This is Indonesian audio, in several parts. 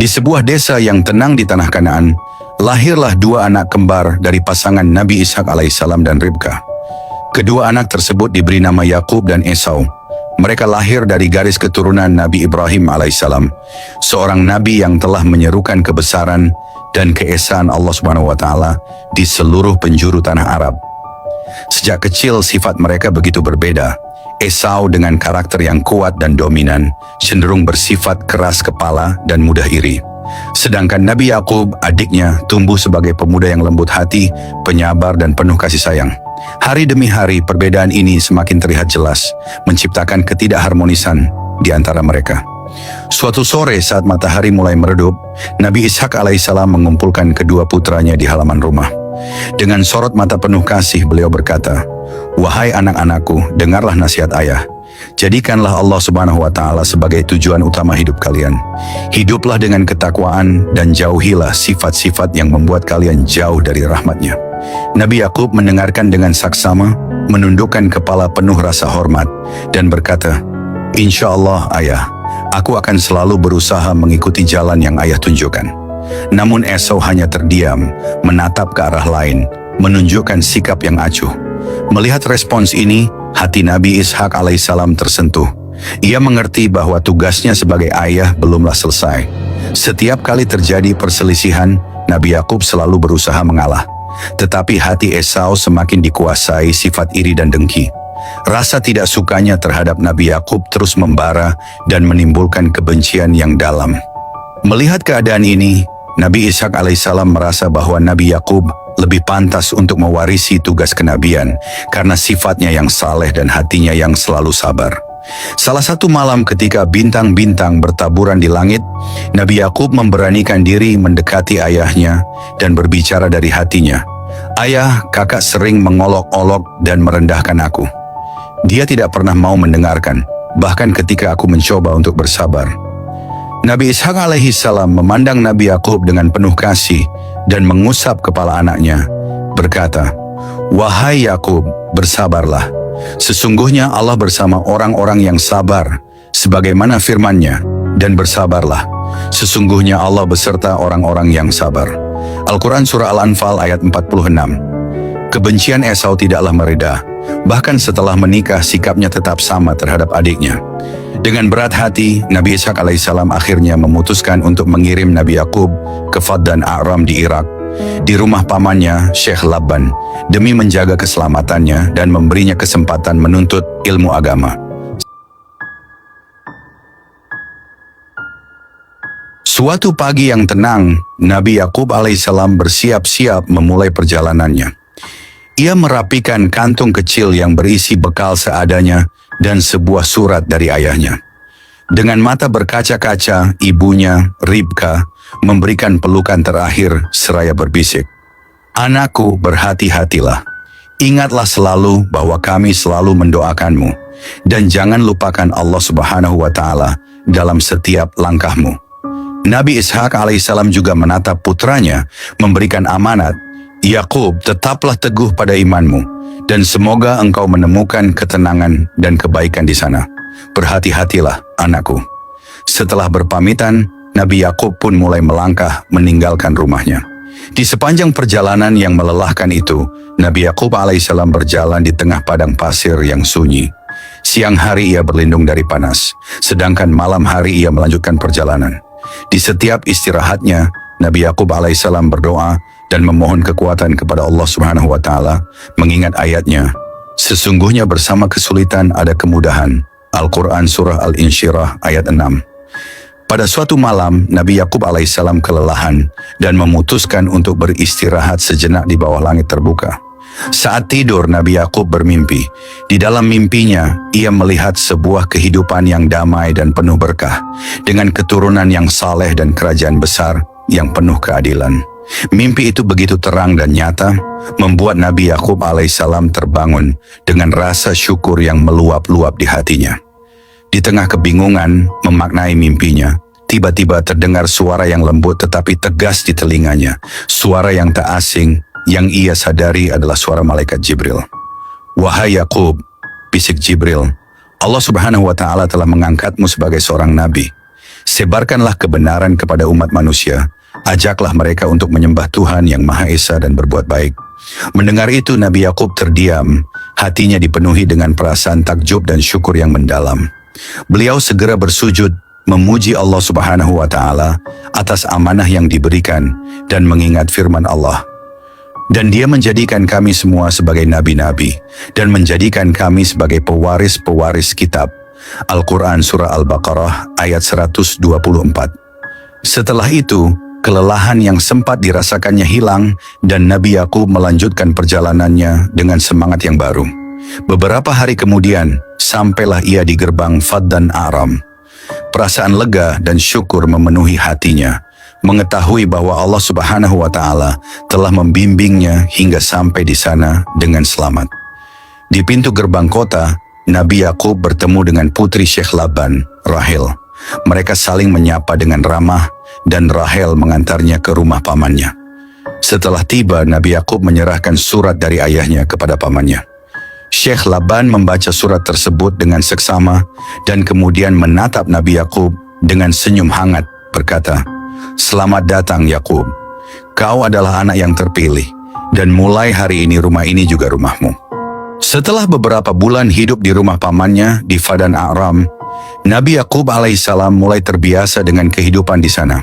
Di sebuah desa yang tenang di tanah Kanaan, lahirlah dua anak kembar dari pasangan Nabi Ishak alaihissalam dan Ribka. Kedua anak tersebut diberi nama Yakub dan Esau. Mereka lahir dari garis keturunan Nabi Ibrahim alaihissalam, seorang nabi yang telah menyerukan kebesaran dan keesaan Allah Subhanahu wa taala di seluruh penjuru tanah Arab. Sejak kecil sifat mereka begitu berbeda. Esau dengan karakter yang kuat dan dominan, cenderung bersifat keras kepala dan mudah iri. Sedangkan Nabi Yakub, adiknya, tumbuh sebagai pemuda yang lembut hati, penyabar dan penuh kasih sayang. Hari demi hari perbedaan ini semakin terlihat jelas, menciptakan ketidakharmonisan di antara mereka. Suatu sore saat matahari mulai meredup, Nabi Ishak alaihissalam mengumpulkan kedua putranya di halaman rumah. Dengan sorot mata penuh kasih beliau berkata, "Wahai anak-anakku, dengarlah nasihat ayah. Jadikanlah Allah Subhanahu wa taala sebagai tujuan utama hidup kalian. Hiduplah dengan ketakwaan dan jauhilah sifat-sifat yang membuat kalian jauh dari rahmatnya." Nabi Yakub mendengarkan dengan saksama, menundukkan kepala penuh rasa hormat, dan berkata, "Insya Allah ayah, aku akan selalu berusaha mengikuti jalan yang ayah tunjukkan." Namun Esau hanya terdiam, menatap ke arah lain, menunjukkan sikap yang acuh. Melihat respons ini, hati Nabi Ishak alaihissalam tersentuh. Ia mengerti bahwa tugasnya sebagai ayah belumlah selesai. Setiap kali terjadi perselisihan, Nabi Yakub selalu berusaha mengalah. Tetapi hati Esau semakin dikuasai sifat iri dan dengki. Rasa tidak sukanya terhadap Nabi Yakub terus membara dan menimbulkan kebencian yang dalam. Melihat keadaan ini, Nabi Ishak alaihissalam merasa bahwa Nabi Yakub lebih pantas untuk mewarisi tugas kenabian karena sifatnya yang saleh dan hatinya yang selalu sabar. Salah satu malam ketika bintang-bintang bertaburan di langit, Nabi Yakub memberanikan diri mendekati ayahnya dan berbicara dari hatinya. "Ayah, kakak sering mengolok-olok dan merendahkan aku. Dia tidak pernah mau mendengarkan, bahkan ketika aku mencoba untuk bersabar." Nabi Ishak alaihissalam memandang Nabi Yakub dengan penuh kasih dan mengusap kepala anaknya, berkata, "Wahai Yakub, bersabarlah. Sesungguhnya Allah bersama orang-orang yang sabar, sebagaimana firman-Nya, dan bersabarlah. Sesungguhnya Allah beserta orang-orang yang sabar." Al-Quran Surah Al-Anfal ayat 46. Kebencian Esau tidaklah mereda, bahkan setelah menikah sikapnya tetap sama terhadap adiknya. Dengan berat hati, Nabi Ishak alaihissalam akhirnya memutuskan untuk mengirim Nabi Yakub ke Fad dan A'ram di Irak, di rumah pamannya, Syekh Labban, demi menjaga keselamatannya dan memberinya kesempatan menuntut ilmu agama. Suatu pagi yang tenang, Nabi Yakub alaihissalam bersiap-siap memulai perjalanannya. Ia merapikan kantung kecil yang berisi bekal seadanya dan sebuah surat dari ayahnya. Dengan mata berkaca-kaca, ibunya, Ribka, memberikan pelukan terakhir seraya berbisik, "Anakku, berhati-hatilah. Ingatlah selalu bahwa kami selalu mendoakanmu, dan jangan lupakan Allah Subhanahu wa taala dalam setiap langkahmu." Nabi Ishak alaihissalam juga menatap putranya, memberikan amanat, "Yakub, tetaplah teguh pada imanmu, dan semoga engkau menemukan ketenangan dan kebaikan di sana. Berhati-hatilah, anakku." Setelah berpamitan, Nabi Yakub pun mulai melangkah meninggalkan rumahnya. Di sepanjang perjalanan yang melelahkan itu, Nabi Yakub alaihissalam berjalan di tengah padang pasir yang sunyi. Siang hari ia berlindung dari panas, sedangkan malam hari ia melanjutkan perjalanan. Di setiap istirahatnya, Nabi Yakub alaihissalam berdoa dan memohon kekuatan kepada Allah Subhanahu wa taala, mengingat ayatnya, "Sesungguhnya bersama kesulitan ada kemudahan." Al-Quran Surah Al-Insyirah ayat 6. Pada suatu malam, Nabi Yakub alaihissalam kelelahan dan memutuskan untuk beristirahat sejenak di bawah langit terbuka. Saat tidur, Nabi Yakub bermimpi. Di dalam mimpinya, ia melihat sebuah kehidupan yang damai dan penuh berkah, dengan keturunan yang saleh dan kerajaan besar yang penuh keadilan. Mimpi itu begitu terang dan nyata, membuat Nabi Yakub alaihissalam terbangun dengan rasa syukur yang meluap-luap di hatinya. Di tengah kebingungan memaknai mimpinya, tiba-tiba terdengar suara yang lembut tetapi tegas di telinganya, suara yang tak asing, yang ia sadari adalah suara malaikat Jibril. "Wahai Yakub," bisik Jibril, "Allah Subhanahu wa taala telah mengangkatmu sebagai seorang nabi. Sebarkanlah kebenaran kepada umat manusia. Ajaklah mereka untuk menyembah Tuhan yang Maha Esa dan berbuat baik. Mendengar itu Nabi Yakub terdiam. Hatinya dipenuhi dengan perasaan takjub dan syukur yang mendalam. Beliau segera bersujud, memuji Allah Subhanahu wa Ta'ala atas amanah yang diberikan dan mengingat firman Allah. Dan Dia menjadikan kami semua sebagai nabi-nabi dan menjadikan kami sebagai pewaris-pewaris kitab. Al-Quran Surah Al-Baqarah ayat 124. Setelah itu, kelelahan yang sempat dirasakannya hilang dan Nabi Yakub melanjutkan perjalanannya dengan semangat yang baru. Beberapa hari kemudian, sampailah ia di gerbang Faddan Aram. Perasaan lega dan syukur memenuhi hatinya, mengetahui bahwa Allah Subhanahu wa Ta'ala telah membimbingnya hingga sampai di sana dengan selamat. Di pintu gerbang kota, Nabi Yakub bertemu dengan putri Syekh Laban, Rahel. Mereka saling menyapa dengan ramah dan Rahel mengantarnya ke rumah pamannya. Setelah tiba, Nabi Yakub menyerahkan surat dari ayahnya kepada pamannya. Syekh Laban membaca surat tersebut dengan seksama dan kemudian menatap Nabi Yakub dengan senyum hangat, berkata, "Selamat datang Yakub. Kau adalah anak yang terpilih dan mulai hari ini rumah ini juga rumahmu." Setelah beberapa bulan hidup di rumah pamannya di Faddan Aram, Nabi Yakub alaihissalam mulai terbiasa dengan kehidupan di sana.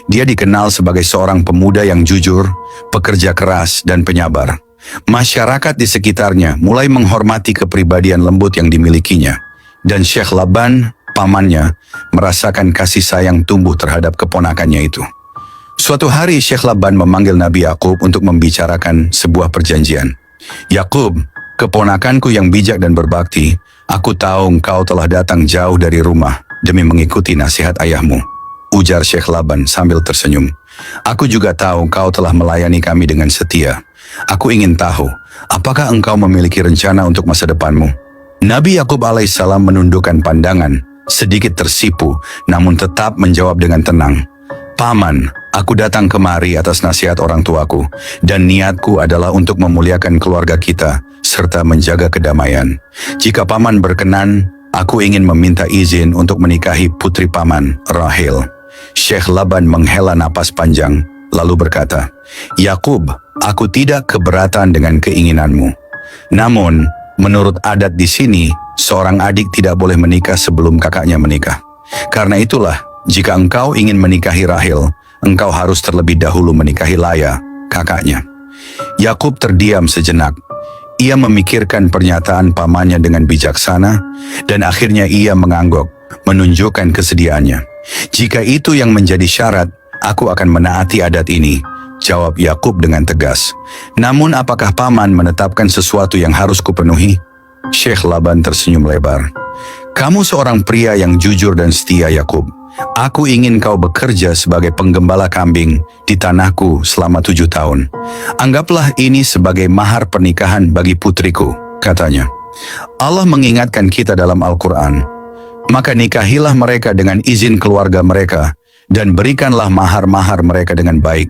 Dia dikenal sebagai seorang pemuda yang jujur, pekerja keras, dan penyabar. Masyarakat di sekitarnya mulai menghormati kepribadian lembut yang dimilikinya, dan Syekh Laban, pamannya, merasakan kasih sayang tumbuh terhadap keponakannya itu. Suatu hari Syekh Laban memanggil Nabi Yakub untuk membicarakan sebuah perjanjian. "Yakub, keponakanku yang bijak dan berbakti, aku tahu engkau telah datang jauh dari rumah demi mengikuti nasihat ayahmu," ujar Syekh Laban sambil tersenyum. "Aku juga tahu engkau telah melayani kami dengan setia. Aku ingin tahu, apakah engkau memiliki rencana untuk masa depanmu?" Nabi Yakub alaihissalam menundukkan pandangan, sedikit tersipu, namun tetap menjawab dengan tenang. "Paman, aku datang kemari atas nasihat orang tuaku, dan niatku adalah untuk memuliakan keluarga kita, serta menjaga kedamaian. Jika paman berkenan, aku ingin meminta izin untuk menikahi putri paman, Rahel." Syekh Laban menghela napas panjang, lalu berkata, "Yakub, aku tidak keberatan dengan keinginanmu. Namun, menurut adat di sini, seorang adik tidak boleh menikah sebelum kakaknya menikah. Karena itulah, jika engkau ingin menikahi Rahel, engkau harus terlebih dahulu menikahi Laya, kakaknya." Yakub terdiam sejenak. Ia memikirkan pernyataan pamannya dengan bijaksana, dan akhirnya ia mengangguk, menunjukkan kesediaannya. "Jika itu yang menjadi syarat, aku akan menaati adat ini," jawab Yakub dengan tegas. "Namun apakah paman menetapkan sesuatu yang harus kupenuhi?" Syekh Laban tersenyum lebar. "Kamu seorang pria yang jujur dan setia, Yakub. Aku ingin kau bekerja sebagai penggembala kambing di tanahku selama 7 tahun. Anggaplah ini sebagai mahar pernikahan bagi putriku," katanya. "Allah mengingatkan kita dalam Al-Quran, maka nikahilah mereka dengan izin keluarga mereka dan berikanlah mahar-mahar mereka dengan baik."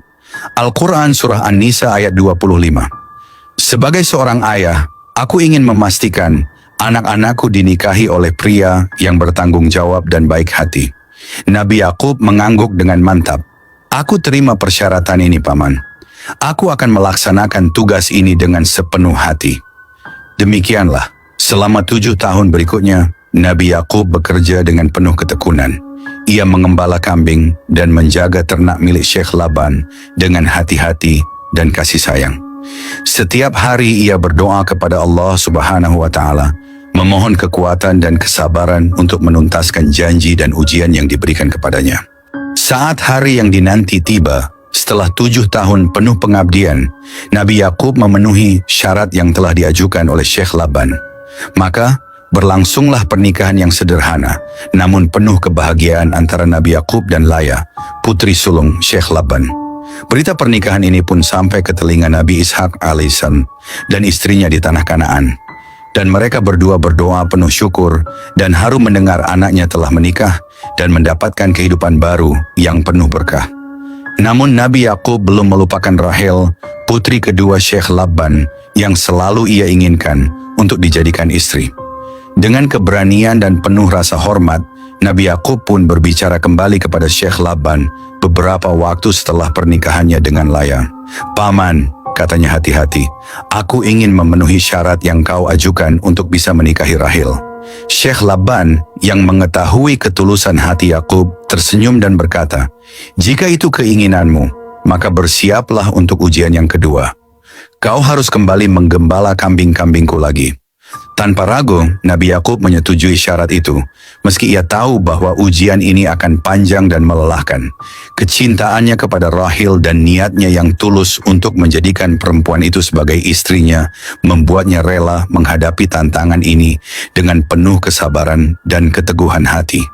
Al-Quran Surah An-Nisa ayat 25. "Sebagai seorang ayah, aku ingin memastikan anak-anakku dinikahi oleh pria yang bertanggung jawab dan baik hati." Nabi Yakub mengangguk dengan mantap. "Aku terima persyaratan ini, paman. Aku akan melaksanakan tugas ini dengan sepenuh hati." Demikianlah, selama 7 tahun berikutnya, Nabi Yakub bekerja dengan penuh ketekunan. Ia mengembala kambing dan menjaga ternak milik Syekh Laban dengan hati-hati dan kasih sayang. Setiap hari ia berdoa kepada Allah Subhanahu wa Ta'ala, memohon kekuatan dan kesabaran untuk menuntaskan janji dan ujian yang diberikan kepadanya. Saat hari yang dinanti tiba, setelah 7 tahun penuh pengabdian, Nabi Yakub memenuhi syarat yang telah diajukan oleh Syekh Laban. Maka, berlangsunglah pernikahan yang sederhana, namun penuh kebahagiaan antara Nabi Yakub dan Laya, putri sulung Syekh Laban. Berita pernikahan ini pun sampai ke telinga Nabi Ishak alaihissalam dan istrinya di tanah Kanaan. Dan mereka berdua berdoa penuh syukur dan haru mendengar anaknya telah menikah dan mendapatkan kehidupan baru yang penuh berkah. Namun Nabi Yakub belum melupakan Rahel, putri kedua Syekh Laban yang selalu ia inginkan untuk dijadikan istri. Dengan keberanian dan penuh rasa hormat, Nabi Yakub pun berbicara kembali kepada Syekh Laban beberapa waktu setelah pernikahannya dengan Laya. "Paman," katanya hati-hati, "aku ingin memenuhi syarat yang kau ajukan untuk bisa menikahi Rahil." Syekh Laban yang mengetahui ketulusan hati Yakub tersenyum dan berkata, "Jika itu keinginanmu, maka bersiaplah untuk ujian yang kedua. Kau harus kembali menggembala kambing-kambingku lagi." Tanpa ragu, Nabi Yakub menyetujui syarat itu, meski ia tahu bahwa ujian ini akan panjang dan melelahkan. Kecintaannya kepada Rahil dan niatnya yang tulus untuk menjadikan perempuan itu sebagai istrinya membuatnya rela menghadapi tantangan ini dengan penuh kesabaran dan keteguhan hati.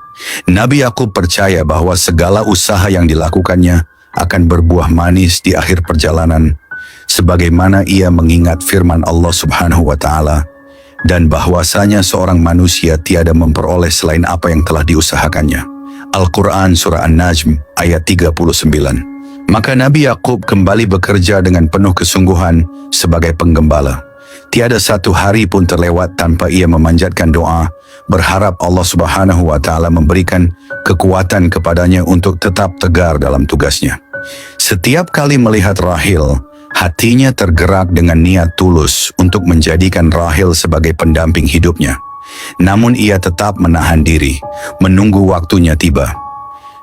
Nabi Yakub percaya bahwa segala usaha yang dilakukannya akan berbuah manis di akhir perjalanan, sebagaimana ia mengingat firman Allah Subhanahu wa Ta'ala, dan bahwasanya seorang manusia tiada memperoleh selain apa yang telah diusahakannya. Al-Quran Surah An-Najm ayat 39. Maka Nabi Yakub kembali bekerja dengan penuh kesungguhan sebagai penggembala. Tiada satu hari pun terlewat tanpa ia memanjatkan doa, berharap Allah Subhanahu wa Ta'ala memberikan kekuatan kepadanya untuk tetap tegar dalam tugasnya. Setiap kali melihat Rahil, hatinya tergerak dengan niat tulus untuk menjadikan Rahil sebagai pendamping hidupnya. Namun ia tetap menahan diri, menunggu waktunya tiba.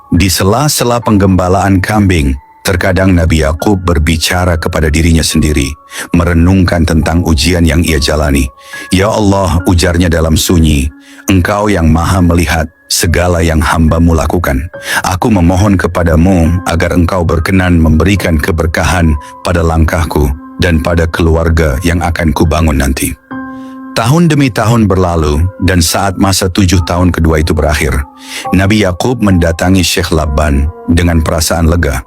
Di sela-sela penggembalaan kambing, terkadang Nabi Yakub berbicara kepada dirinya sendiri, merenungkan tentang ujian yang ia jalani. "Ya Allah," ujarnya dalam sunyi, "Engkau yang maha melihat segala yang hamba-Mu lakukan. Aku memohon kepadamu agar Engkau berkenan memberikan keberkahan pada langkahku dan pada keluarga yang akan kubangun nanti." Tahun demi tahun berlalu, dan saat masa 7 tahun kedua itu berakhir, Nabi Yakub mendatangi Syekh Laban dengan perasaan lega.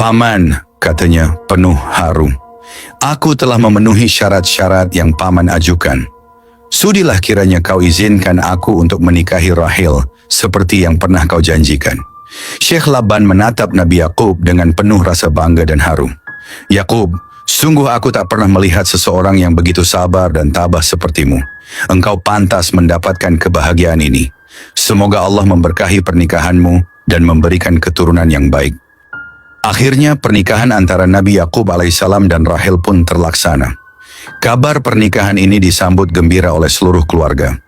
"Paman," katanya penuh haru, "aku telah memenuhi syarat-syarat yang Paman ajukan. Sudilah kiranya kau izinkan aku untuk menikahi Rahil seperti yang pernah kau janjikan." Syekh Laban menatap Nabi Yakub dengan penuh rasa bangga dan haru. "Yakub, sungguh aku tak pernah melihat seseorang yang begitu sabar dan tabah sepertimu. Engkau pantas mendapatkan kebahagiaan ini. Semoga Allah memberkahi pernikahanmu dan memberikan keturunan yang baik." Akhirnya pernikahan antara Nabi Yakub alaihissalam dan Rahil pun terlaksana. Kabar pernikahan ini disambut gembira oleh seluruh keluarga.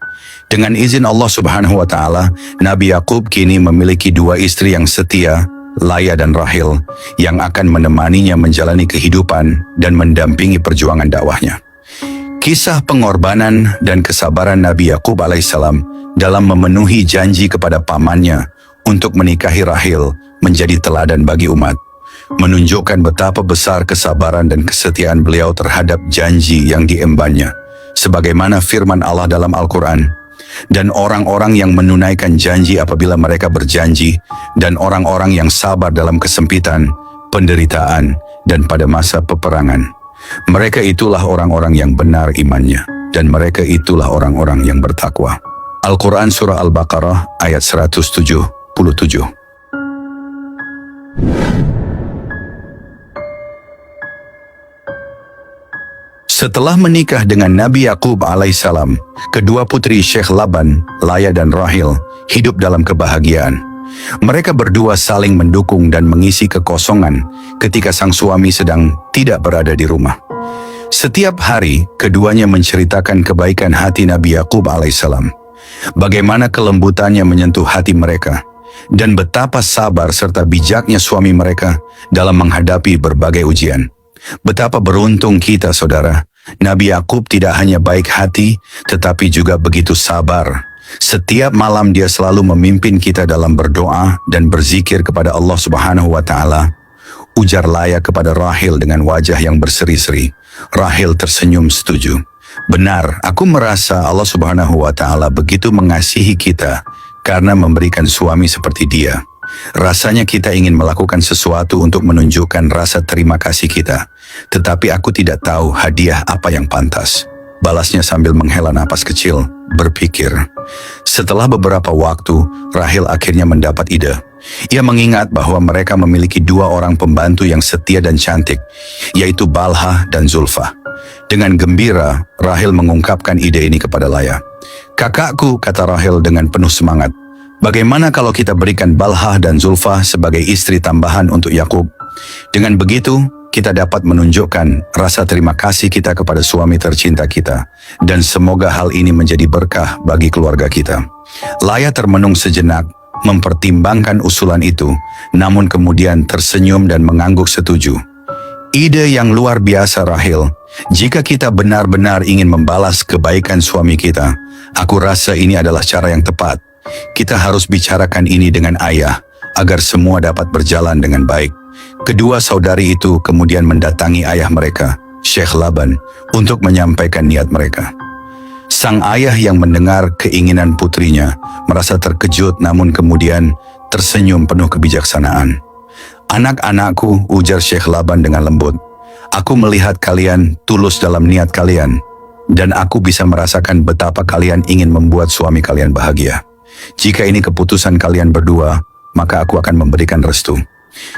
Dengan izin Allah Subhanahu wa Ta'ala, Nabi Yakub kini memiliki 2 istri yang setia, Laya dan Rahil, yang akan menemaninya menjalani kehidupan dan mendampingi perjuangan dakwahnya. Kisah pengorbanan dan kesabaran Nabi Yakub alaihissalam dalam memenuhi janji kepada pamannya untuk menikahi Rahil menjadi teladan bagi umat, menunjukkan betapa besar kesabaran dan kesetiaan beliau terhadap janji yang diembannya. Sebagaimana firman Allah dalam Al-Quran, "Dan orang-orang yang menunaikan janji apabila mereka berjanji, dan orang-orang yang sabar dalam kesempitan, penderitaan, dan pada masa peperangan. Mereka itulah orang-orang yang benar imannya, dan mereka itulah orang-orang yang bertakwa." Al-Quran Surah Al-Baqarah ayat 177. Setelah menikah dengan Nabi Yakub alaihissalam, kedua putri Syekh Laban, Laya dan Rahil, hidup dalam kebahagiaan. Mereka berdua saling mendukung dan mengisi kekosongan ketika sang suami sedang tidak berada di rumah. Setiap hari, keduanya menceritakan kebaikan hati Nabi Yakub alaihissalam, bagaimana kelembutannya menyentuh hati mereka, dan betapa sabar serta bijaknya suami mereka dalam menghadapi berbagai ujian. Betapa beruntung kita, saudara. Nabi Yakub tidak hanya baik hati, tetapi juga begitu sabar. Setiap malam dia selalu memimpin kita dalam berdoa dan berzikir kepada Allah Subhanahu wa Ta'ala. Ujar Laya kepada Rahil dengan wajah yang berseri-seri. Rahil tersenyum setuju. "Benar, aku merasa Allah Subhanahu wa Ta'ala begitu mengasihi kita karena memberikan suami seperti dia. Rasanya kita ingin melakukan sesuatu untuk menunjukkan rasa terima kasih kita, tetapi aku tidak tahu hadiah apa yang pantas." Balasnya sambil menghela napas kecil, berpikir. Setelah beberapa waktu, Rahil akhirnya mendapat ide. Ia mengingat bahwa mereka memiliki 2 orang pembantu yang setia dan cantik, yaitu Balha dan Zulfa. Dengan gembira, Rahil mengungkapkan ide ini kepada Laya. "Kakakku," kata Rahil dengan penuh semangat, Bagaimana kalau kita berikan Balhah dan Zulfah sebagai istri tambahan untuk Yakub? Dengan begitu, kita dapat menunjukkan rasa terima kasih kita kepada suami tercinta kita, dan semoga hal ini menjadi berkah bagi keluarga kita. Laya termenung sejenak, mempertimbangkan usulan itu, namun kemudian tersenyum dan mengangguk setuju. Ide yang luar biasa, Rahil. Jika kita benar-benar ingin membalas kebaikan suami kita, aku rasa ini adalah cara yang tepat. Kita harus bicarakan ini dengan ayah, agar semua dapat berjalan dengan baik. Kedua saudari itu kemudian mendatangi ayah mereka, Syekh Laban, untuk menyampaikan niat mereka. Sang ayah yang mendengar keinginan putrinya merasa terkejut, namun kemudian tersenyum penuh kebijaksanaan. "Anak-anakku," ujar Syekh Laban dengan lembut, "aku melihat kalian tulus dalam niat kalian, dan aku bisa merasakan betapa kalian ingin membuat suami kalian bahagia. Jika ini keputusan kalian berdua, maka aku akan memberikan restu."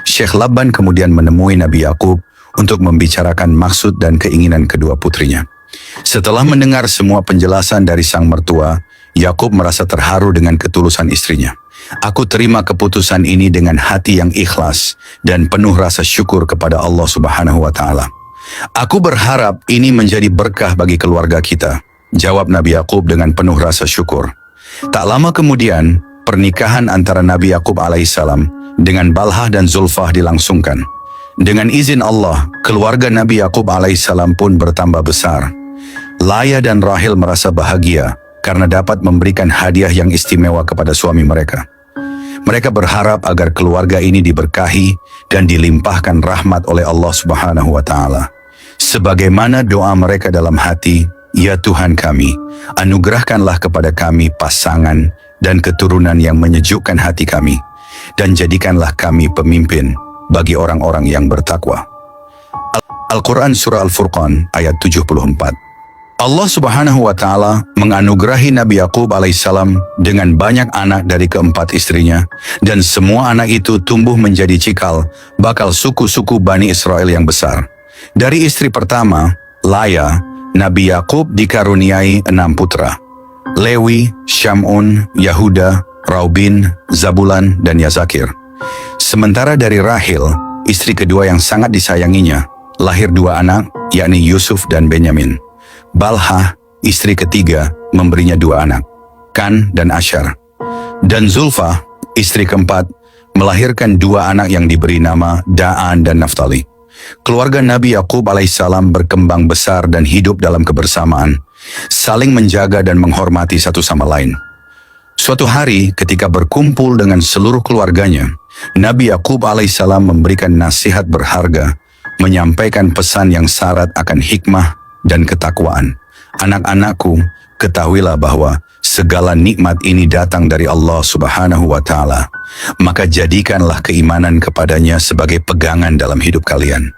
Syekh Laban kemudian menemui Nabi Yakub untuk membicarakan maksud dan keinginan kedua putrinya. Setelah mendengar semua penjelasan dari sang mertua, Yakub merasa terharu dengan ketulusan istrinya. "Aku terima keputusan ini dengan hati yang ikhlas dan penuh rasa syukur kepada Allah Subhanahu wa Ta'ala. Aku berharap ini menjadi berkah bagi keluarga kita," jawab Nabi Yakub dengan penuh rasa syukur. Tak lama kemudian, pernikahan antara Nabi Yakub alaihissalam dengan Balhah dan Zulfah dilangsungkan. Dengan izin Allah, keluarga Nabi Yakub alaihissalam pun bertambah besar. Laya dan Rahil merasa bahagia karena dapat memberikan hadiah yang istimewa kepada suami mereka. Mereka berharap agar keluarga ini diberkahi dan dilimpahkan rahmat oleh Allah Subhanahu wa Ta'ala. Sebagaimana doa mereka dalam hati, "Ya Tuhan kami, anugerahkanlah kepada kami pasangan dan keturunan yang menyejukkan hati kami, dan jadikanlah kami pemimpin bagi orang-orang yang bertakwa." Al-Quran Surah Al-Furqan ayat 74. Allah Subhanahu wa Ta'ala menganugerahi Nabi Yakub alaihissalam dengan banyak anak dari keempat istrinya, dan semua anak itu tumbuh menjadi cikal bakal suku-suku Bani Israel yang besar. Dari istri pertama, Laya, Nabi Yakub dikaruniai 6 putra: Lewi, Syamun, Yahuda, Raubin, Zabulan, dan Yazakir. Sementara dari Rahil, istri kedua yang sangat disayanginya, lahir 2 anak, yakni Yusuf dan Benyamin. Balhah, istri ketiga, memberinya 2 anak, Kan dan Asyar. Dan Zulfah, istri keempat, melahirkan 2 anak yang diberi nama Da'an dan Naftali. Keluarga Nabi Yakub alaihissalam berkembang besar dan hidup dalam kebersamaan, saling menjaga dan menghormati satu sama lain. Suatu hari ketika berkumpul dengan seluruh keluarganya, Nabi Yakub alaihissalam memberikan nasihat berharga, menyampaikan pesan yang syarat akan hikmah dan ketakwaan. "Anak-anakku, ketahuilah bahwa segala nikmat ini datang dari Allah Subhanahu wa Ta'ala. Maka jadikanlah keimanan kepadanya sebagai pegangan dalam hidup kalian.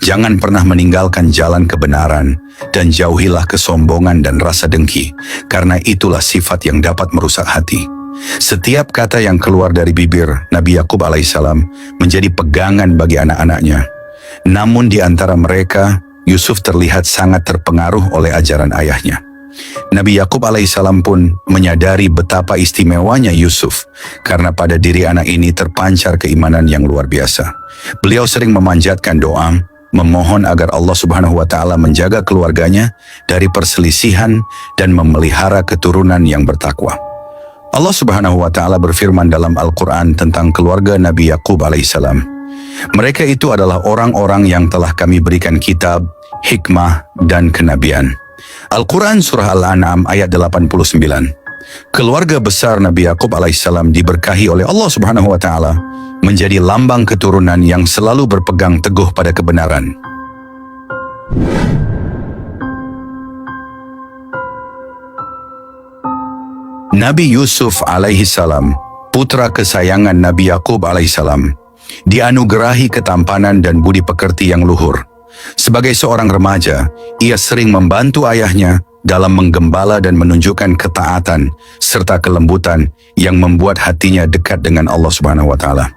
Jangan pernah meninggalkan jalan kebenaran, dan jauhilah kesombongan dan rasa dengki, karena itulah sifat yang dapat merusak hati." Setiap kata yang keluar dari bibir Nabi Yakub alaihissalam menjadi pegangan bagi anak-anaknya. Namun di antara mereka, Yusuf terlihat sangat terpengaruh oleh ajaran ayahnya. Nabi Yakub alaihissalam pun menyadari betapa istimewanya Yusuf, karena pada diri anak ini terpancar keimanan yang luar biasa. Beliau sering memanjatkan doa, memohon agar Allah Subhanahu wa Ta'ala menjaga keluarganya dari perselisihan dan memelihara keturunan yang bertakwa. Allah Subhanahu wa Ta'ala berfirman dalam Al-Quran tentang keluarga Nabi Yakub alaihissalam. "Mereka itu adalah orang-orang yang telah kami berikan kitab, hikmah, dan kenabian." Al-Quran Surah Al-An'am ayat 89. Keluarga besar Nabi Yakub alaihissalam diberkahi oleh Allah Subhanahu wa Ta'ala menjadi lambang keturunan yang selalu berpegang teguh pada kebenaran. Nabi Yusuf alaihissalam, putra kesayangan Nabi Yakub alaihissalam, dianugerahi ketampanan dan budi pekerti yang luhur. Sebagai seorang remaja, ia sering membantu ayahnya dalam menggembala dan menunjukkan ketaatan serta kelembutan yang membuat hatinya dekat dengan Allah Subhanahu wa Ta'ala.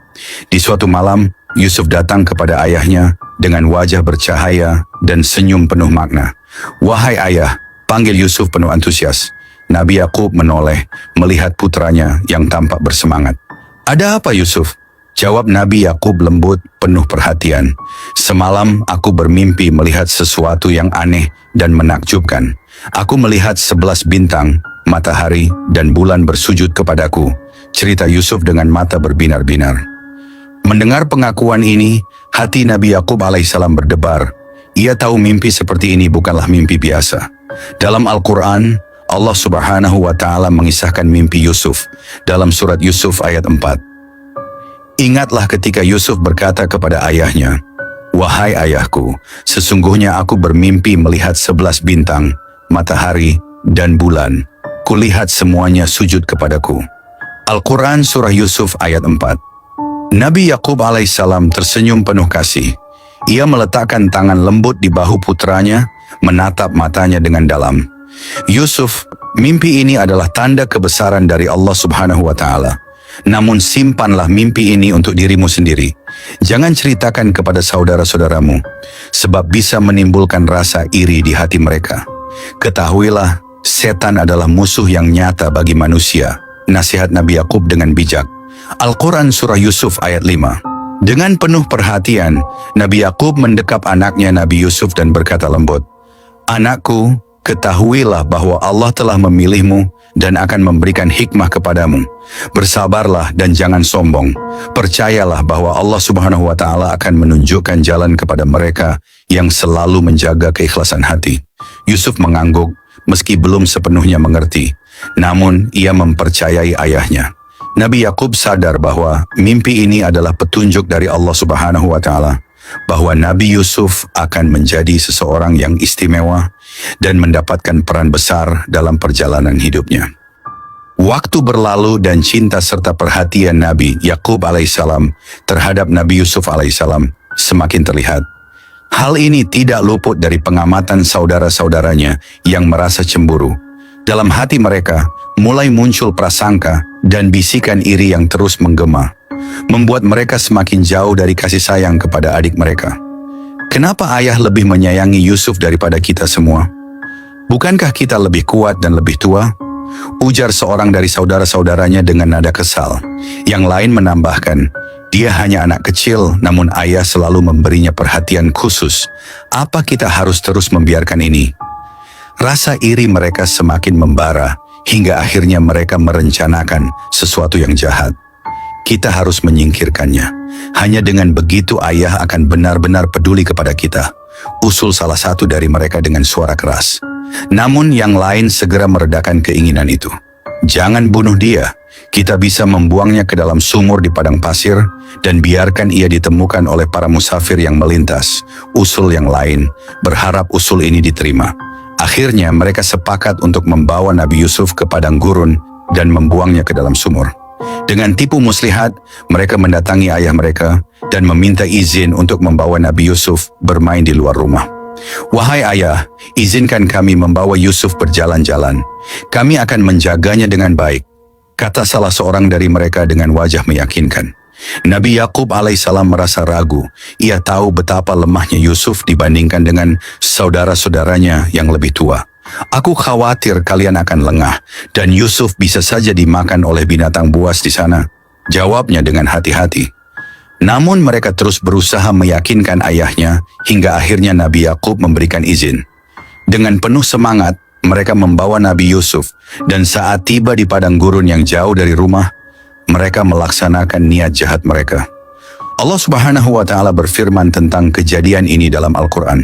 Di suatu malam, Yusuf datang kepada ayahnya dengan wajah bercahaya dan senyum penuh makna. "Wahai ayah," panggil Yusuf penuh antusias. Nabi Yakub menoleh melihat putranya yang tampak bersemangat. "Ada apa, Yusuf?" Jawab Nabi Yakub lembut penuh perhatian. "Semalam aku bermimpi melihat sesuatu yang aneh dan menakjubkan. Aku melihat 11 bintang, matahari, dan bulan bersujud kepadaku," cerita Yusuf dengan mata berbinar-binar. Mendengar pengakuan ini, hati Nabi Yakub alaihissalam berdebar. Ia tahu mimpi seperti ini bukanlah mimpi biasa. Dalam Al-Quran, Allah Subhanahu wa Ta'ala mengisahkan mimpi Yusuf dalam surat Yusuf ayat 4. "Ingatlah ketika Yusuf berkata kepada ayahnya, 'Wahai ayahku, sesungguhnya aku bermimpi melihat 11 bintang, matahari, dan bulan. Kulihat semuanya sujud kepadaku.'" Al-Quran surah Yusuf ayat 4. Nabi Yakub alaihissalam tersenyum penuh kasih. Ia meletakkan tangan lembut di bahu putranya, menatap matanya dengan dalam. "Yusuf, mimpi ini adalah tanda kebesaran dari Allah Subhanahu wa Ta'ala. Namun simpanlah mimpi ini untuk dirimu sendiri. Jangan ceritakan kepada saudara-saudaramu, sebab bisa menimbulkan rasa iri di hati mereka. Ketahuilah, setan adalah musuh yang nyata bagi manusia." Nasihat Nabi Yakub dengan bijak. Al-Quran surah Yusuf ayat 5. Dengan penuh perhatian, Nabi Yakub mendekap anaknya Nabi Yusuf dan berkata lembut, "Anakku, ketahuilah bahwa Allah telah memilihmu dan akan memberikan hikmah kepadamu. Bersabarlah dan jangan sombong. Percayalah bahwa Allah Subhanahu wa Ta'ala akan menunjukkan jalan kepada mereka yang selalu menjaga keikhlasan hati." Yusuf mengangguk meski belum sepenuhnya mengerti, namun ia mempercayai ayahnya. Nabi Yakub sadar bahwa mimpi ini adalah petunjuk dari Allah Subhanahu wa Ta'ala, bahwa Nabi Yusuf akan menjadi seseorang yang istimewa dan mendapatkan peran besar dalam perjalanan hidupnya. Waktu berlalu dan cinta serta perhatian Nabi Yakub alaihissalam terhadap Nabi Yusuf alaihissalam semakin terlihat. Hal ini tidak luput dari pengamatan saudara-saudaranya yang merasa cemburu. Dalam hati mereka mulai muncul prasangka dan bisikan iri yang terus menggema, membuat mereka semakin jauh dari kasih sayang kepada adik mereka. "Kenapa ayah lebih menyayangi Yusuf daripada kita semua? Bukankah kita lebih kuat dan lebih tua?" ujar seorang dari saudara-saudaranya dengan nada kesal. Yang lain menambahkan, "Dia hanya anak kecil, namun ayah selalu memberinya perhatian khusus. Apa kita harus terus membiarkan ini?" Rasa iri mereka semakin membara, hingga akhirnya mereka merencanakan sesuatu yang jahat. Kita harus menyingkirkannya. Hanya dengan begitu ayah akan benar-benar peduli kepada kita, usul salah satu dari mereka dengan suara keras. Namun yang lain segera meredakan keinginan itu. "Jangan bunuh dia. Kita bisa membuangnya ke dalam sumur di padang pasir dan biarkan ia ditemukan oleh para musafir yang melintas," usul yang lain, berharap usul ini diterima. Akhirnya mereka sepakat untuk membawa Nabi Yusuf ke padang gurun dan membuangnya ke dalam sumur. Dengan tipu muslihat, mereka mendatangi ayah mereka dan meminta izin untuk membawa Nabi Yusuf bermain di luar rumah. "Wahai ayah, izinkan kami membawa Yusuf berjalan-jalan. Kami akan menjaganya dengan baik," kata salah seorang dari mereka dengan wajah meyakinkan. Nabi Yakub alaihissalam merasa ragu. Ia tahu betapa lemahnya Yusuf dibandingkan dengan saudara-saudaranya yang lebih tua. "Aku khawatir kalian akan lengah dan Yusuf bisa saja dimakan oleh binatang buas di sana," jawabnya dengan hati-hati. Namun mereka terus berusaha meyakinkan ayahnya hingga akhirnya Nabi Yakub memberikan izin. Dengan penuh semangat, mereka membawa Nabi Yusuf dan saat tiba di padang gurun yang jauh dari rumah, mereka melaksanakan niat jahat mereka. Allah Subhanahu wa Ta'ala berfirman tentang kejadian ini dalam Al-Quran.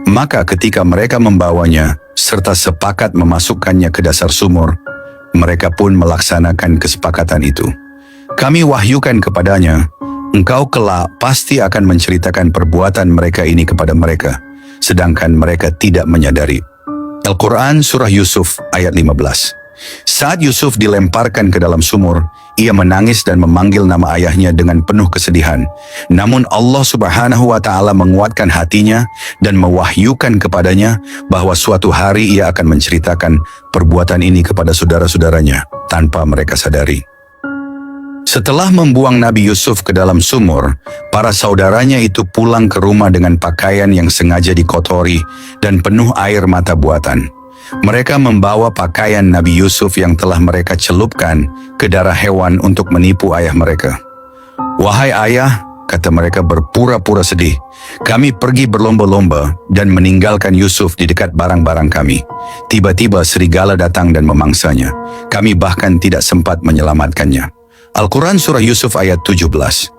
"Maka ketika mereka membawanya serta sepakat memasukkannya ke dasar sumur, mereka pun melaksanakan kesepakatan itu. Kami wahyukan kepadanya, engkau kelak pasti akan menceritakan perbuatan mereka ini kepada mereka, sedangkan mereka tidak menyadari." Al-Quran surah Yusuf ayat 15. Saat Yusuf dilemparkan ke dalam sumur, ia menangis dan memanggil nama ayahnya dengan penuh kesedihan. Namun Allah Subhanahu wa Ta'ala menguatkan hatinya dan mewahyukan kepadanya bahwa suatu hari ia akan menceritakan perbuatan ini kepada saudara-saudaranya tanpa mereka sadari. Setelah membuang Nabi Yusuf ke dalam sumur, para saudaranya itu pulang ke rumah dengan pakaian yang sengaja dikotori dan penuh air mata buatan. Mereka membawa pakaian Nabi Yusuf yang telah mereka celupkan ke darah hewan untuk menipu ayah mereka. "Wahai ayah," kata mereka berpura-pura sedih, "kami pergi berlomba-lomba dan meninggalkan Yusuf di dekat barang-barang kami. Tiba-tiba serigala datang dan memangsanya. Kami bahkan tidak sempat menyelamatkannya." Al-Quran Surah Yusuf ayat 17.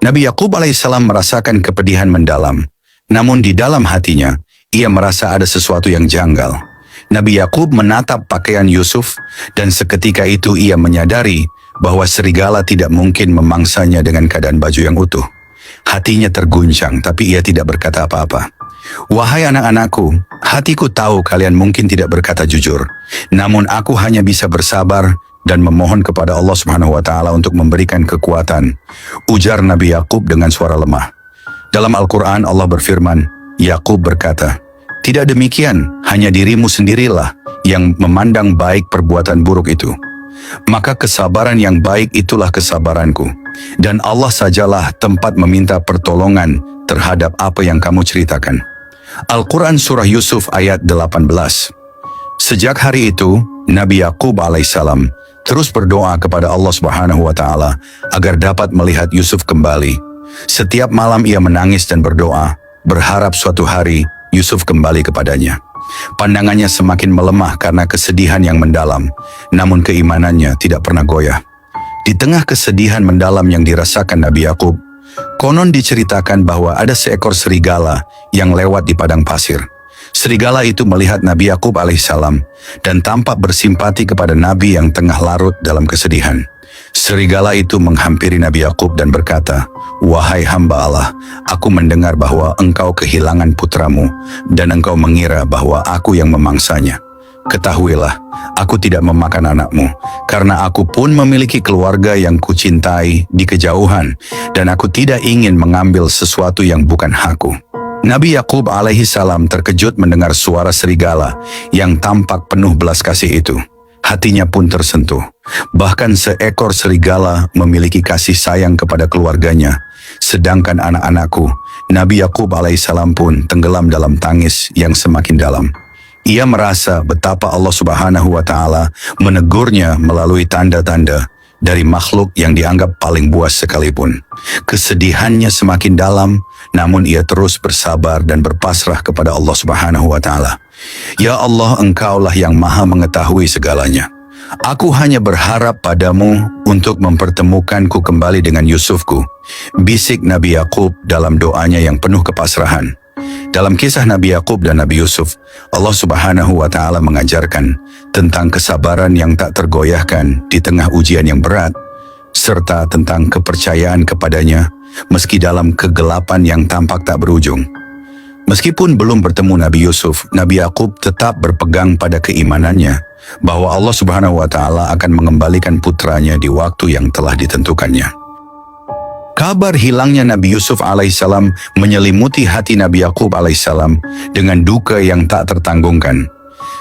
Nabi Yakub alaihissalam merasakan kepedihan mendalam. Namun di dalam hatinya, ia merasa ada sesuatu yang janggal. Nabi Yakub menatap pakaian Yusuf dan seketika itu ia menyadari bahwa serigala tidak mungkin memangsanya dengan keadaan baju yang utuh. Hatinya terguncang, tapi ia tidak berkata apa-apa. "Wahai anak-anakku, hatiku tahu kalian mungkin tidak berkata jujur. Namun aku hanya bisa bersabar dan memohon kepada Allah Subhanahu wa Ta'ala untuk memberikan kekuatan," ujar Nabi Yakub dengan suara lemah. Dalam Al-Quran Allah berfirman, Yakub berkata, "Tidak demikian, hanya dirimu sendirilah yang memandang baik perbuatan buruk itu. Maka kesabaran yang baik itulah kesabaranku, dan Allah sajalah tempat meminta pertolongan terhadap apa yang kamu ceritakan." Al-Quran Surah Yusuf ayat 18. Sejak hari itu, Nabi Yakub alaihissalam terus berdoa kepada Allah Subhanahu wa Ta'ala agar dapat melihat Yusuf kembali. Setiap malam ia menangis dan berdoa, berharap suatu hari Yusuf kembali kepadanya. Pandangannya semakin melemah karena kesedihan yang mendalam, namun keimanannya tidak pernah goyah. Di tengah kesedihan mendalam yang dirasakan Nabi Yakub, konon diceritakan bahwa ada seekor serigala yang lewat di padang pasir. Serigala itu melihat Nabi Yakub alaihissalam dan tampak bersimpati kepada Nabi yang tengah larut dalam kesedihan. Serigala itu menghampiri Nabi Yakub dan berkata, "Wahai hamba Allah, aku mendengar bahwa engkau kehilangan putramu dan engkau mengira bahwa aku yang memangsanya. Ketahuilah, aku tidak memakan anakmu, karena aku pun memiliki keluarga yang kucintai di kejauhan, dan aku tidak ingin mengambil sesuatu yang bukan hakku." Nabi Yakub alaihi salam terkejut mendengar suara serigala yang tampak penuh belas kasih itu. Hatinya pun tersentuh. Bahkan seekor serigala memiliki kasih sayang kepada keluarganya, sedangkan anak-anakku, Nabi Yakub alaihissalam pun tenggelam dalam tangis yang semakin dalam. Ia merasa betapa Allah Subhanahu wa Ta'ala menegurnya melalui tanda-tanda dari makhluk yang dianggap paling buas sekalipun. Kesedihannya semakin dalam, namun ia terus bersabar dan berpasrah kepada Allah Subhanahu wa Ta'ala. "Ya Allah, Engkaulah yang maha mengetahui segalanya. Aku hanya berharap padamu untuk mempertemukanku kembali dengan Yusufku," bisik Nabi Yakub dalam doanya yang penuh kepasrahan. Dalam kisah Nabi Yakub dan Nabi Yusuf, Allah Subhanahu wa Ta'ala mengajarkan tentang kesabaran yang tak tergoyahkan di tengah ujian yang berat, serta tentang kepercayaan kepadanya meski dalam kegelapan yang tampak tak berujung. Meskipun belum bertemu Nabi Yusuf, Nabi Yakub tetap berpegang pada keimanannya bahwa Allah Subhanahu wa Ta'ala akan mengembalikan putranya di waktu yang telah ditentukannya. Kabar hilangnya Nabi Yusuf alaihissalam menyelimuti hati Nabi Yakub alaihissalam dengan duka yang tak tertanggungkan.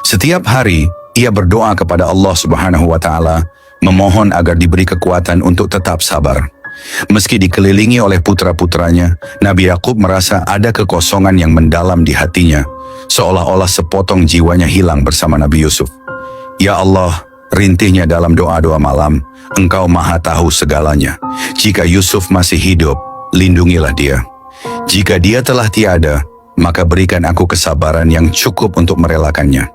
Setiap hari ia berdoa kepada Allah Subhanahu wa Ta'ala, memohon agar diberi kekuatan untuk tetap sabar. Meski dikelilingi oleh putra-putranya, Nabi Yakub merasa ada kekosongan yang mendalam di hatinya, seolah-olah sepotong jiwanya hilang bersama Nabi Yusuf. "Ya Allah," rintihnya dalam doa-doa malam, "Engkau maha tahu segalanya. Jika Yusuf masih hidup, lindungilah dia. Jika dia telah tiada, maka berikan aku kesabaran yang cukup untuk merelakannya."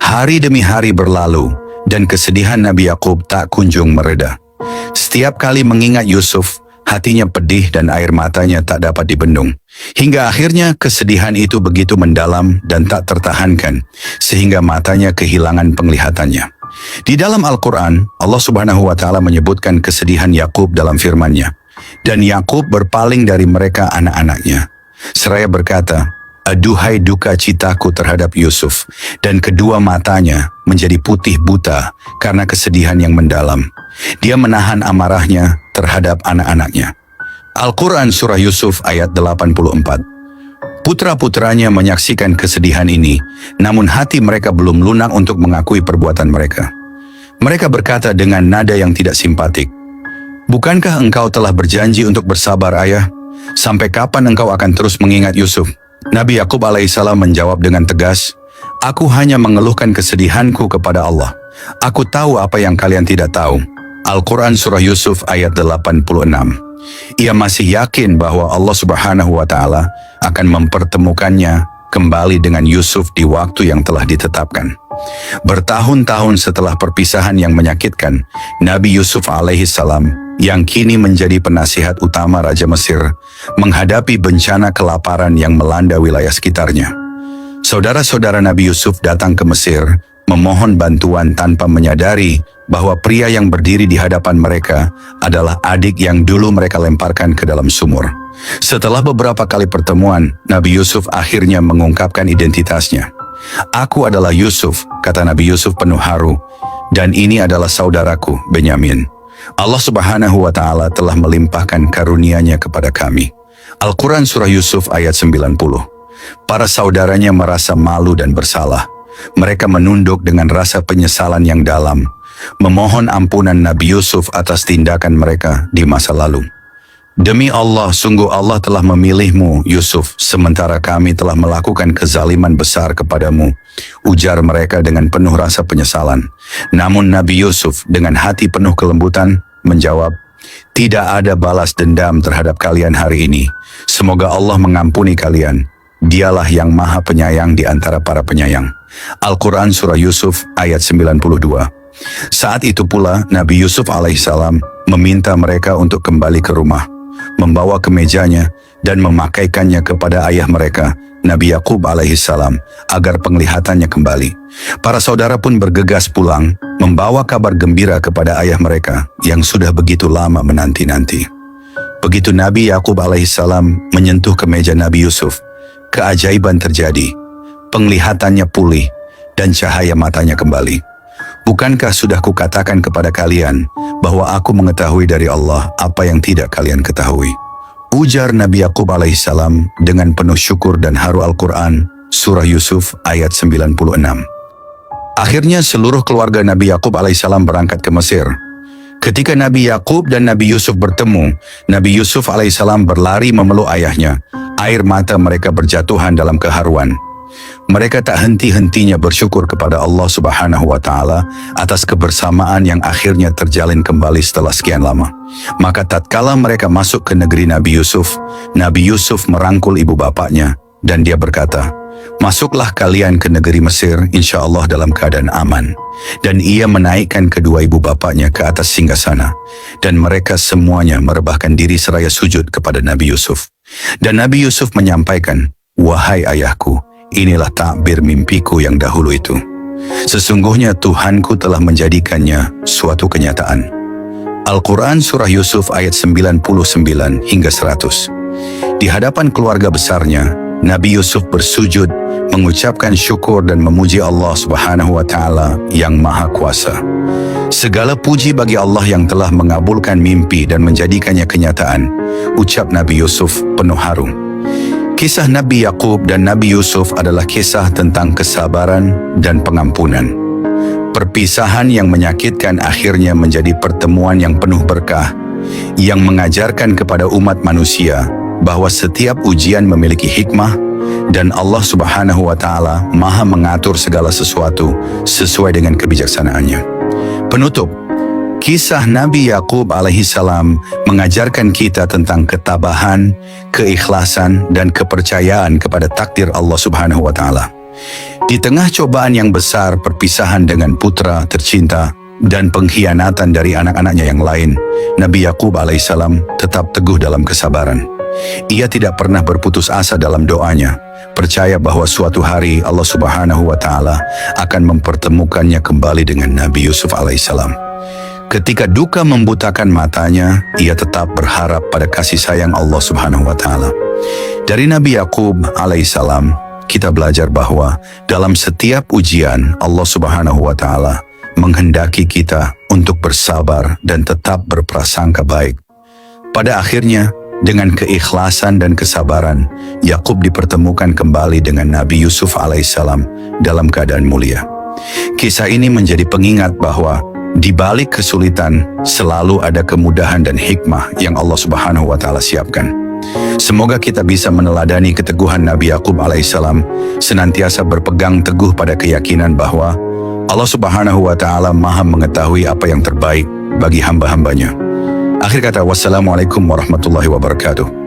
Hari demi hari berlalu, dan kesedihan Nabi Yakub tak kunjung mereda. Setiap kali mengingat Yusuf, hatinya pedih dan air matanya tak dapat dibendung. Hingga akhirnya kesedihan itu begitu mendalam dan tak tertahankan, sehingga matanya kehilangan penglihatannya. Di dalam Al-Quran, Allah Subhanahu wa Ta'ala menyebutkan kesedihan Yakub dalam firman-Nya. "Dan Yakub berpaling dari mereka anak-anaknya, seraya berkata, aduhai duka citaku terhadap Yusuf, dan kedua matanya menjadi putih buta karena kesedihan yang mendalam. Dia menahan amarahnya terhadap anak-anaknya." Al-Quran Surah Yusuf ayat 84. Putra-putranya menyaksikan kesedihan ini, namun hati mereka belum lunak untuk mengakui perbuatan mereka. Mereka berkata dengan nada yang tidak simpatik, "Bukankah engkau telah berjanji untuk bersabar, ayah? Sampai kapan engkau akan terus mengingat Yusuf?" Nabi Yakub alaihissalam menjawab dengan tegas, Aku hanya mengeluhkan kesedihanku kepada Allah. Aku tahu apa yang kalian tidak tahu. Al-Quran Surah Yusuf ayat 86. Ia masih yakin bahwa Allah Subhanahu wa Ta'ala akan mempertemukannya kembali dengan Yusuf di waktu yang telah ditetapkan. Bertahun-tahun setelah perpisahan yang menyakitkan, Nabi Yusuf alaihissalam yang kini menjadi penasihat utama Raja Mesir menghadapi bencana kelaparan yang melanda wilayah sekitarnya. Saudara-saudara Nabi Yusuf datang ke Mesir memohon bantuan tanpa menyadari bahwa pria yang berdiri di hadapan mereka adalah adik yang dulu mereka lemparkan ke dalam sumur. Setelah beberapa kali pertemuan, Nabi Yusuf akhirnya mengungkapkan identitasnya. "Aku adalah Yusuf," kata Nabi Yusuf penuh haru, "dan ini adalah saudaraku, Benyamin. Allah Subhanahu wa Ta'ala telah melimpahkan karunia-Nya kepada kami." Al-Quran Surah Yusuf ayat 90. Para saudaranya merasa malu dan bersalah. Mereka menunduk dengan rasa penyesalan yang dalam, memohon ampunan Nabi Yusuf atas tindakan mereka di masa lalu. "Demi Allah, sungguh Allah telah memilihmu, Yusuf, sementara kami telah melakukan kezaliman besar kepadamu," ujar mereka dengan penuh rasa penyesalan. Namun Nabi Yusuf dengan hati penuh kelembutan menjawab, "Tidak ada balas dendam terhadap kalian hari ini. Semoga Allah mengampuni kalian. Dialah yang maha penyayang di antara para penyayang." Al-Quran Surah Yusuf ayat 92. Saat itu pula Nabi Yusuf alaihissalam meminta mereka untuk kembali ke rumah, membawa kemejanya dan memakaikannya kepada ayah mereka, Nabi Yakub alaihissalam, agar penglihatannya kembali. Para saudara pun bergegas pulang, membawa kabar gembira kepada ayah mereka yang sudah begitu lama menanti-nanti. Begitu Nabi Yakub alaihissalam menyentuh kemeja Nabi Yusuf, keajaiban terjadi. Penglihatannya pulih dan cahaya matanya kembali. "Bukankah sudah kukatakan kepada kalian bahwa aku mengetahui dari Allah apa yang tidak kalian ketahui?" ujar Nabi Yakub alaihissalam dengan penuh syukur dan haru. Al-Quran Surah Yusuf ayat 96. Akhirnya seluruh keluarga Nabi Yakub alaihissalam berangkat ke Mesir. Ketika Nabi Yakub dan Nabi Yusuf bertemu, Nabi Yusuf alaihissalam berlari memeluk ayahnya. Air mata mereka berjatuhan dalam keharuan. Mereka tak henti-hentinya bersyukur kepada Allah Subhanahu wa Ta'ala atas kebersamaan yang akhirnya terjalin kembali setelah sekian lama. Maka tatkala mereka masuk ke negeri Nabi Yusuf merangkul ibu bapaknya dan dia berkata, "Masuklah kalian ke negeri Mesir, insya Allah dalam keadaan aman." Dan ia menaikkan kedua ibu bapaknya ke atas singgasana, dan mereka semuanya merebahkan diri seraya sujud kepada Nabi Yusuf. Dan Nabi Yusuf menyampaikan, "Wahai ayahku, inilah takbir mimpiku yang dahulu itu. Sesungguhnya Tuhanku telah menjadikannya suatu kenyataan." Al-Quran Surah Yusuf ayat 99 hingga 100. Di hadapan keluarga besarnya, Nabi Yusuf bersujud, mengucapkan syukur dan memuji Allah Subhanahu wa Ta'ala yang Maha Kuasa. "Segala puji bagi Allah yang telah mengabulkan mimpi dan menjadikannya kenyataan," ucap Nabi Yusuf penuh haru. Kisah Nabi Yakub dan Nabi Yusuf adalah kisah tentang kesabaran dan pengampunan. Perpisahan yang menyakitkan akhirnya menjadi pertemuan yang penuh berkah, yang mengajarkan kepada umat manusia bahwa setiap ujian memiliki hikmah dan Allah Subhanahu wa Ta'ala maha mengatur segala sesuatu sesuai dengan kebijaksanaannya. Penutup, kisah Nabi Yakub alaihissalam mengajarkan kita tentang ketabahan, keikhlasan, dan kepercayaan kepada takdir Allah Subhanahu wa Ta'ala. Di tengah cobaan yang besar, perpisahan dengan putra tercinta, dan pengkhianatan dari anak-anaknya yang lain, Nabi Yakub alaihissalam tetap teguh dalam kesabaran. Ia tidak pernah berputus asa dalam doanya, percaya bahwa suatu hari Allah Subhanahu wa Ta'ala akan mempertemukannya kembali dengan Nabi Yusuf alaihissalam. Ketika duka membutakan matanya, ia tetap berharap pada kasih sayang Allah Subhanahu wa Ta'ala. Dari Nabi Yakub alaihissalam, kita belajar bahwa dalam setiap ujian Allah Subhanahu wa Ta'ala menghendaki kita untuk bersabar dan tetap berprasangka baik. Pada akhirnya, dengan keikhlasan dan kesabaran, Yakub dipertemukan kembali dengan Nabi Yusuf alaihissalam dalam keadaan mulia. Kisah ini menjadi pengingat bahwa di balik kesulitan selalu ada kemudahan dan hikmah yang Allah Subhanahu wa Ta'ala siapkan. Semoga kita bisa meneladani keteguhan Nabi Yakub alaihissalam, senantiasa berpegang teguh pada keyakinan bahwa Allah Subhanahu wa Ta'ala Maha mengetahui apa yang terbaik bagi hamba-hambanya. Akhir kata, wassalamualaikum warahmatullahi wabarakatuh.